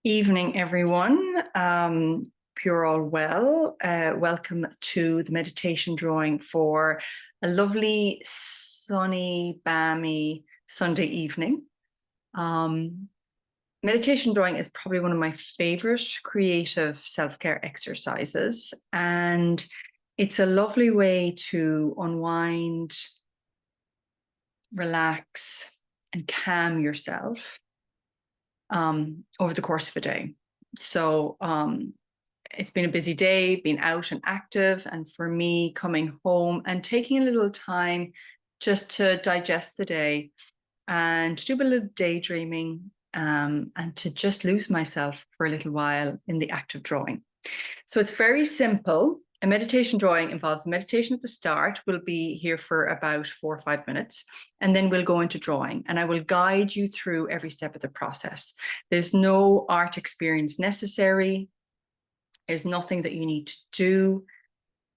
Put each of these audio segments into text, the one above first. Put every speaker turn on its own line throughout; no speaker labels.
Evening, everyone. Hope you're all well. Welcome to the meditation drawing for a lovely, sunny, balmy Sunday evening. Meditation drawing is probably one of my favorite creative self-care exercises, and it's a lovely way to unwind, relax, and calm yourself over the course of a day. So it's been a busy day, being out and active, and for me, coming home and taking a little time just to digest the day and to do a little daydreaming and to just lose myself for a little while in the act of drawing. So it's very simple. A meditation drawing involves meditation at the start. We'll be here for about 4 or 5 minutes, and then we'll go into drawing, and I will guide you through every step of the process. There's no art experience necessary. There's nothing that you need to do.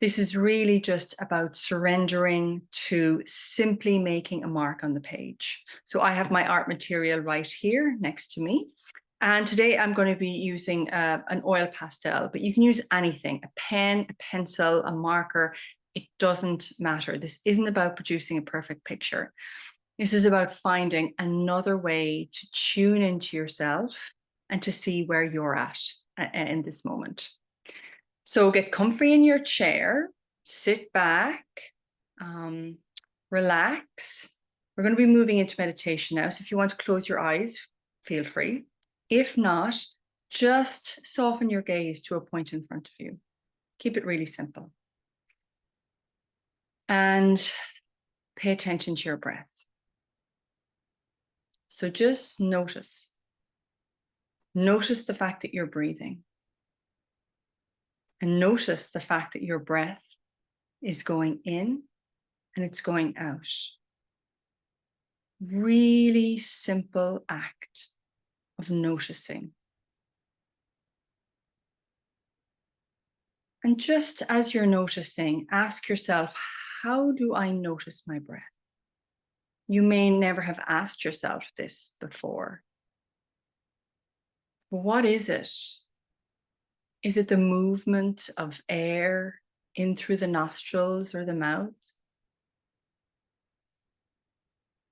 This is really just about surrendering to simply making a mark on the page. So I have my art material right here next to me. And today I'm going to be using an oil pastel, but you can use anything, a pen, a pencil, a marker. It doesn't matter. This isn't about producing a perfect picture. This is about finding another way to tune into yourself and to see where you're at in this moment. So get comfy in your chair, sit back, relax. We're going to be moving into meditation now. So if you want to close your eyes, feel free. If not, just soften your gaze to a point in front of you. Keep it really simple. And pay attention to your breath. So just notice. Notice the fact that you're breathing. And notice the fact that your breath is going in and it's going out. Really simple act of noticing. And just as you're noticing, ask yourself, how do I notice my breath? You may never have asked yourself this before. But what is it? Is it the movement of air in through the nostrils or the mouth?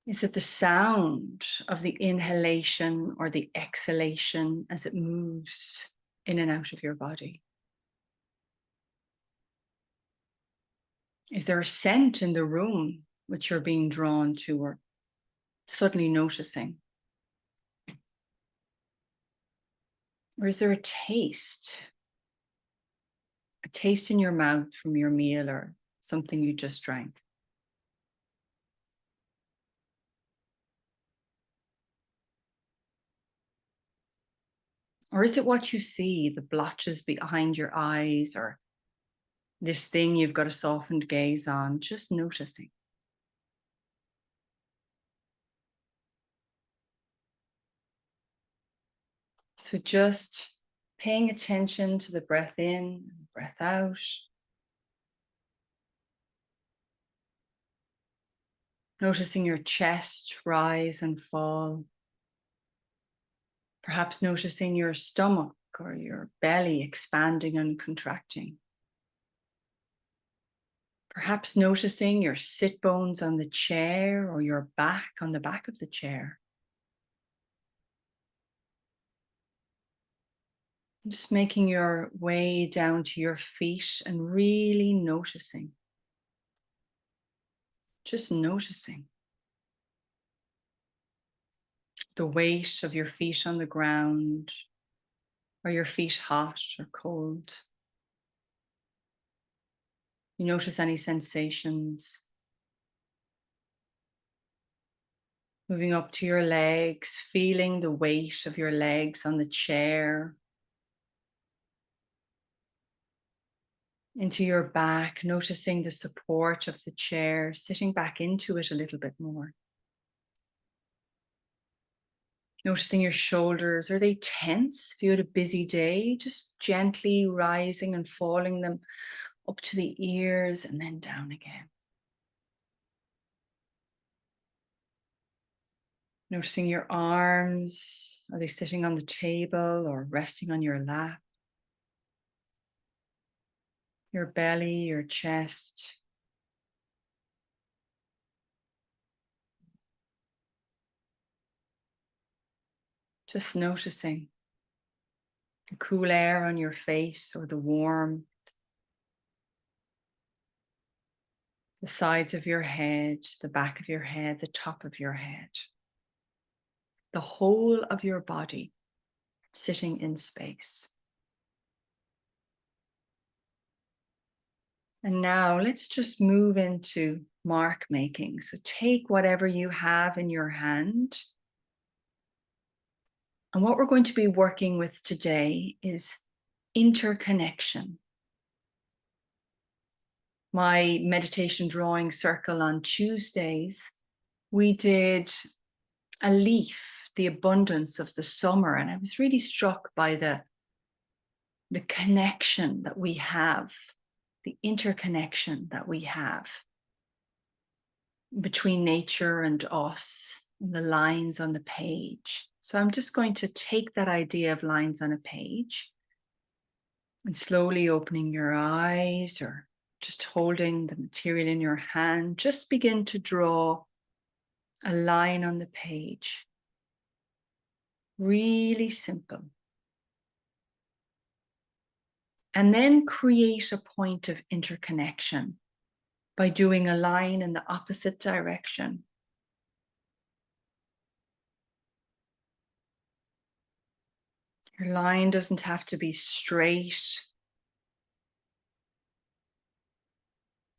Is it the sound of the inhalation or the exhalation as it moves in and out of your body? Is there a scent in the room which you're being drawn to or suddenly noticing? Or is there a taste in your mouth from your meal or something you just drank? Or is it what you see, the blotches behind your eyes, or this thing you've got a softened gaze on, just noticing? So just paying attention to the breath in and breath out. Noticing your chest rise and fall. Perhaps noticing your stomach or your belly expanding and contracting. Perhaps noticing your sit bones on the chair or your back on the back of the chair. Just making your way down to your feet and really noticing. Just noticing. The weight of your feet on the ground. Are your feet hot or cold? You notice any sensations. Moving up to your legs, feeling the weight of your legs on the chair. Into your back, noticing the support of the chair, sitting back into it a little bit more. Noticing your shoulders, are they tense? If you had a busy day, just gently rising and falling them up to the ears and then down again. Noticing your arms. Are they sitting on the table or resting on your lap? Your belly, your chest. Just noticing the cool air on your face or the warm, the sides of your head, the back of your head, the top of your head, the whole of your body sitting in space. And now let's just move into mark making. So take whatever you have in your hand. And what we're going to be working with today is interconnection. My meditation drawing circle on Tuesdays, we did a leaf, the abundance of the summer. And I was really struck by the connection that we have, the interconnection that we have between nature and us, and the lines on the page. So I'm just going to take that idea of lines on a page and slowly opening your eyes or just holding the material in your hand, just begin to draw a line on the page. Really simple. And then create a point of interconnection by doing a line in the opposite direction. Your line doesn't have to be straight.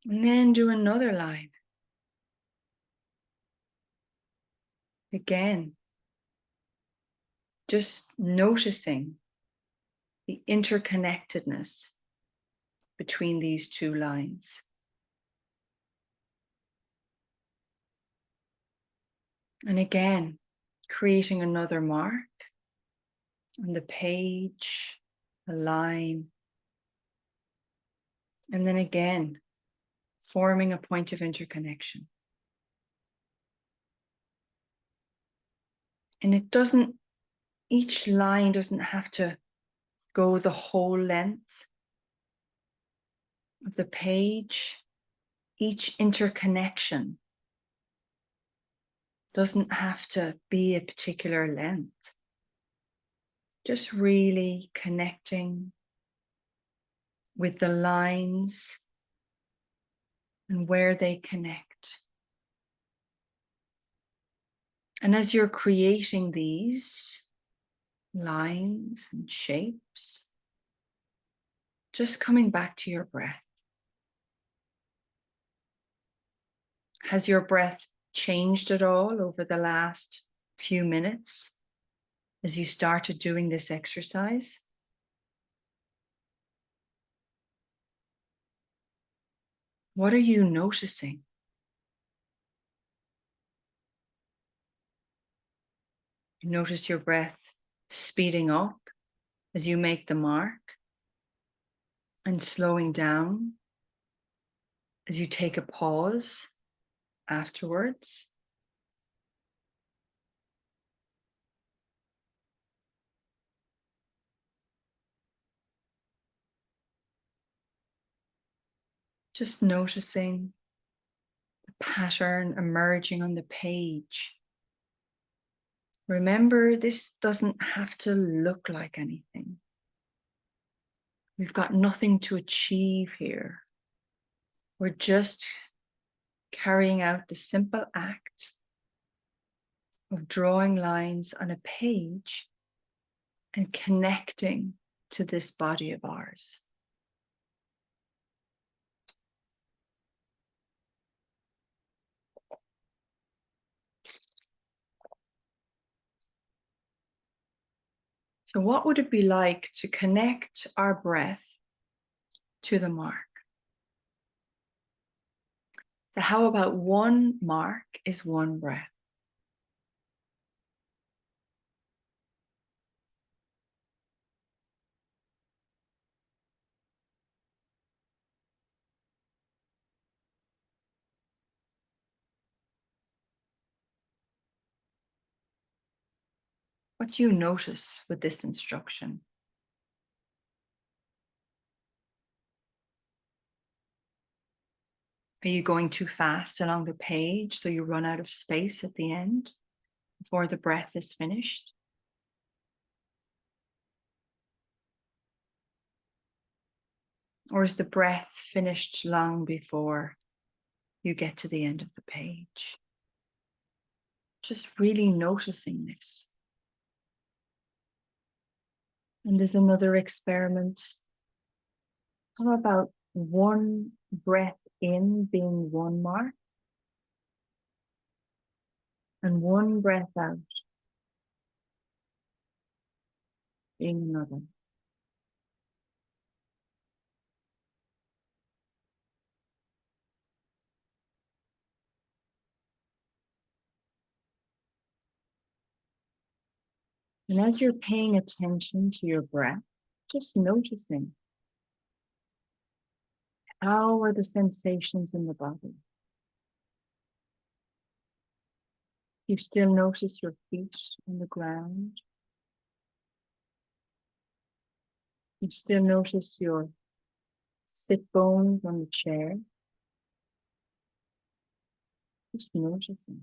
And then do another line. Again, just noticing the interconnectedness between these two lines. And again, creating another mark on the page, a line, and then again, forming a point of interconnection. And each line doesn't have to go the whole length of the page. Each interconnection doesn't have to be a particular length. Just really connecting with the lines and where they connect. And as you're creating these lines and shapes, just coming back to your breath. Has your breath changed at all over the last few minutes as you started doing this exercise? What are you noticing? Notice your breath speeding up as you make the mark and slowing down as you take a pause afterwards. Just noticing the pattern emerging on the page. Remember, this doesn't have to look like anything. We've got nothing to achieve here. We're just carrying out the simple act of drawing lines on a page and connecting to this body of ours. So what would it be like to connect our breath to the mark? So how about one mark is one breath? What do you notice with this instruction? Are you going too fast along the page so you run out of space at the end before the breath is finished? Or is the breath finished long before you get to the end of the page? Just really noticing this. And as another experiment, how about one breath in being one mark and one breath out being another? And as you're paying attention to your breath, just noticing, how are the sensations in the body? You still notice your feet on the ground. You still notice your sit bones on the chair. Just noticing.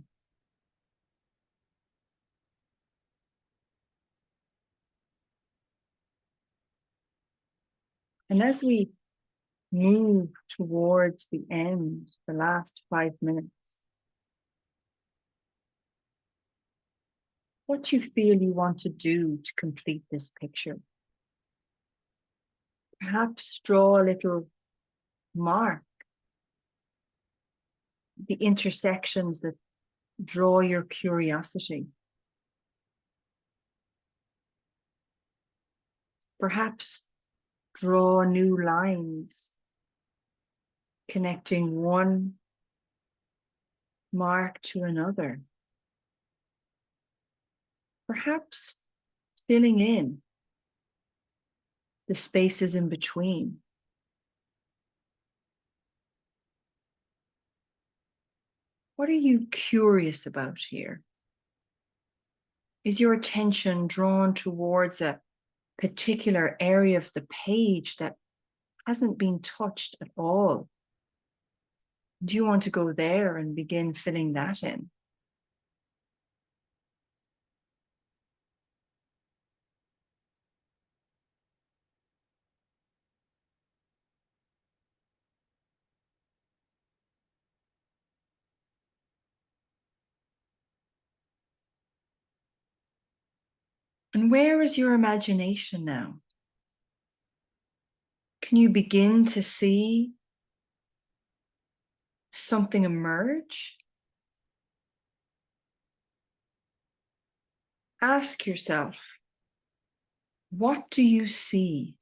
And as we move towards the end, the last 5 minutes, what do you feel you want to do to complete this picture? Perhaps draw a little mark, the intersections that draw your curiosity. Perhaps draw new lines, connecting one mark to another. Perhaps filling in the spaces in between. What are you curious about here? Is your attention drawn towards a particular area of the page that hasn't been touched at all? Do you want to go there and begin filling that in? And where is your imagination now? Can you begin to see something emerge? Ask yourself, what do you see?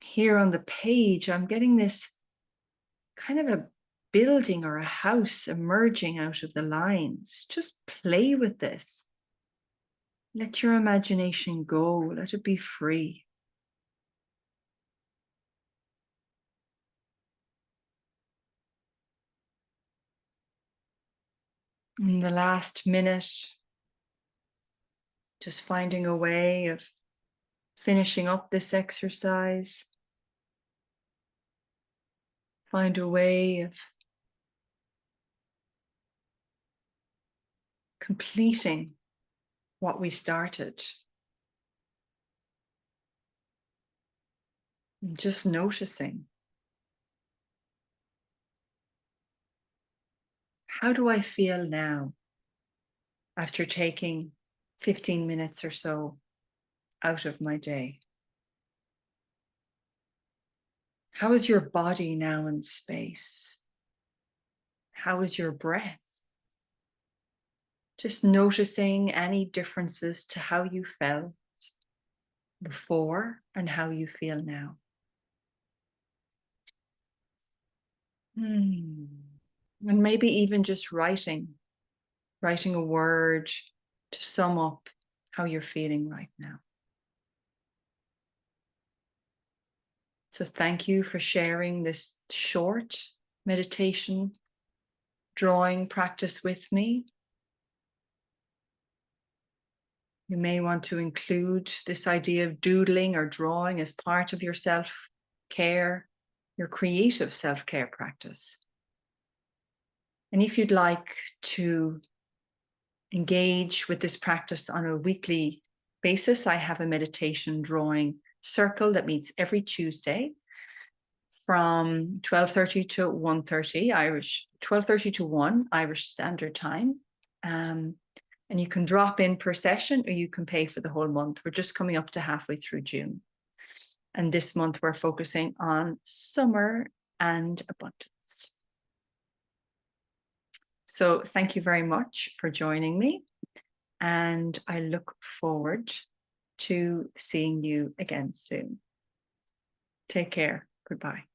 Here on the page, I'm getting this kind of a building or a house emerging out of the lines. Just play with this. Let your imagination go. Let it be free. In the last minute, just finding a way of finishing up this exercise. Find a way of completing what we started. And just noticing. How do I feel now after taking 15 minutes or so out of my day? How is your body now in space? How is your breath? Just noticing any differences to how you felt before and how you feel now. And maybe even just writing a word to sum up how you're feeling right now. So thank you for sharing this short meditation drawing practice with me. You may want to include this idea of doodling or drawing as part of your self-care, your creative self-care practice. And if you'd like to engage with this practice on a weekly basis, I have a meditation drawing circle that meets every Tuesday from 12:30 to 1:30 Irish, 12:30 to 1 Irish Standard Time. And you can drop in per session or you can pay for the whole month. We're just coming up to halfway through June. And this month we're focusing on summer and abundance. So thank you very much for joining me. And I look forward to seeing you again soon. Take care. Goodbye.